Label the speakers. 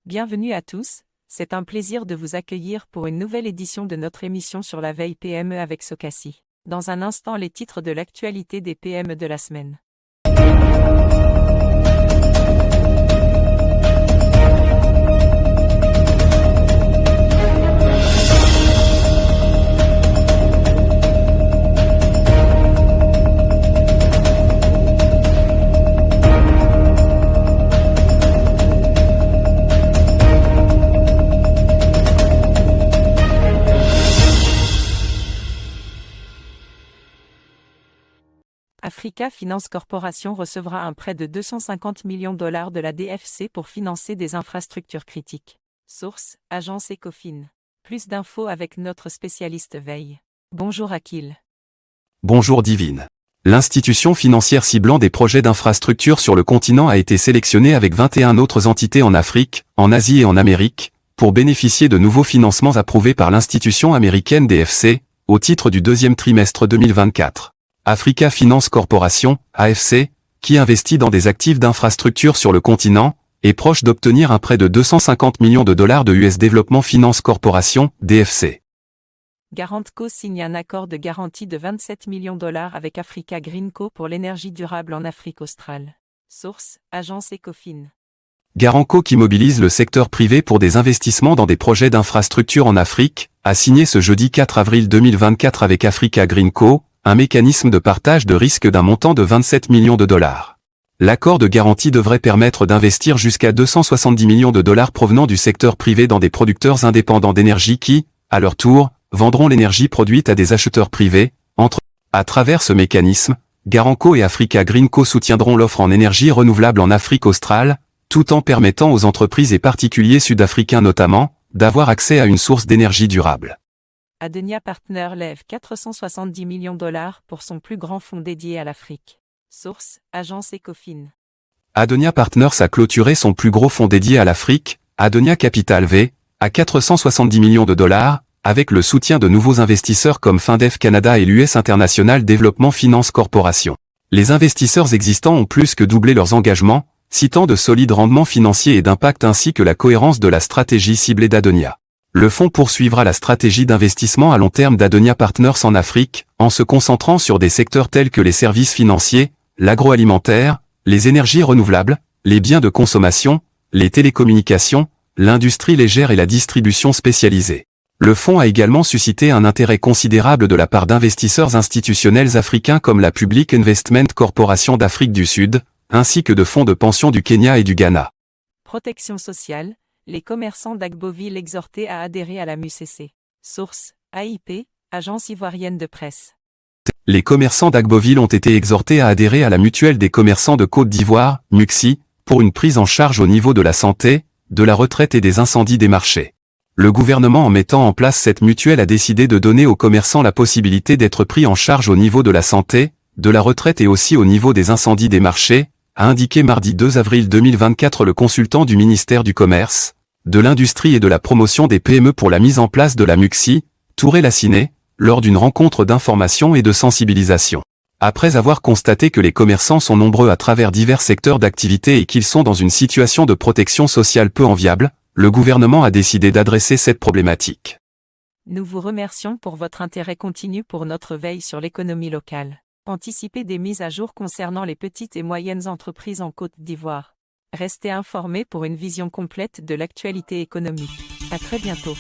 Speaker 1: Bienvenue à tous, c'est un plaisir de vous accueillir pour une nouvelle édition de notre émission sur la veille PME avec Socassi. Dans un instant, les titres de l'actualité des PME de la semaine. Africa Finance Corporation recevra un prêt de 250 millions de dollars de la DFC pour financer des infrastructures critiques. Source, agence Ecofin. Plus d'infos avec notre spécialiste veille. Bonjour Akil.
Speaker 2: Bonjour Divine. L'institution financière ciblant des projets d'infrastructure sur le continent a été sélectionnée avec 21 autres entités en Afrique, en Asie et en Amérique, pour bénéficier de nouveaux financements approuvés par l'institution américaine DFC, au titre du deuxième trimestre 2024. Africa Finance Corporation, AFC, qui investit dans des actifs d'infrastructure sur le continent, est proche d'obtenir un prêt de 250 millions de dollars de US Development Finance Corporation, DFC.
Speaker 1: Garantco signe un accord de garantie de 27 millions de dollars avec Africa Green Co pour l'énergie durable en Afrique australe. Source, agence Ecofin.
Speaker 2: Garantco, qui mobilise le secteur privé pour des investissements dans des projets d'infrastructure en Afrique, a signé ce jeudi 4 avril 2024 avec Africa Green Co, un mécanisme de partage de risque d'un montant de 27 millions de dollars. L'accord de garantie devrait permettre d'investir jusqu'à 270 millions de dollars provenant du secteur privé dans des producteurs indépendants d'énergie qui, à leur tour, vendront l'énergie produite à des acheteurs privés. À travers ce mécanisme, Garantco et Africa Green Co soutiendront l'offre en énergie renouvelable en Afrique australe, tout en permettant aux entreprises et particuliers sud-africains notamment, d'avoir accès à une source d'énergie durable.
Speaker 1: Adenia Partners lève 470 millions de dollars pour son plus grand fonds dédié à l'Afrique. Source, agence Ecofin.
Speaker 2: Adenia Partners a clôturé son plus gros fonds dédié à l'Afrique, Adenia Capital V, à 470 millions de dollars, avec le soutien de nouveaux investisseurs comme Findef Canada et l'US International Development Finance Corporation. Les investisseurs existants ont plus que doublé leurs engagements, citant de solides rendements financiers et d'impact ainsi que la cohérence de la stratégie ciblée d'Adenia. Le fonds poursuivra la stratégie d'investissement à long terme d'Adenia Partners en Afrique, en se concentrant sur des secteurs tels que les services financiers, l'agroalimentaire, les énergies renouvelables, les biens de consommation, les télécommunications, l'industrie légère et la distribution spécialisée. Le fonds a également suscité un intérêt considérable de la part d'investisseurs institutionnels africains comme la Public Investment Corporation d'Afrique du Sud, ainsi que de fonds de pension du Kenya et du Ghana.
Speaker 1: Protection sociale. Les commerçants d'Agboville exhortés à adhérer à la MUCC. Source, AIP, agence ivoirienne de presse.
Speaker 2: Les commerçants d'Agboville ont été exhortés à adhérer à la mutuelle des commerçants de Côte d'Ivoire, MUCSI, pour une prise en charge au niveau de la santé, de la retraite et des incendies des marchés. Le gouvernement, en mettant en place cette mutuelle, a décidé de donner aux commerçants la possibilité d'être pris en charge au niveau de la santé, de la retraite et aussi au niveau des incendies des marchés, a indiqué mardi 2 avril 2024 le consultant du ministère du Commerce, de l'Industrie et de la Promotion des PME pour la mise en place de la MUCSI, Touré Lassiné, lors d'une rencontre d'information et de sensibilisation. Après avoir constaté que les commerçants sont nombreux à travers divers secteurs d'activité et qu'ils sont dans une situation de protection sociale peu enviable, le gouvernement a décidé d'adresser cette problématique.
Speaker 1: Nous vous remercions pour votre intérêt continu pour notre veille sur l'économie locale. Anticipez des mises à jour concernant les petites et moyennes entreprises en Côte d'Ivoire. Restez informés pour une vision complète de l'actualité économique. À très bientôt.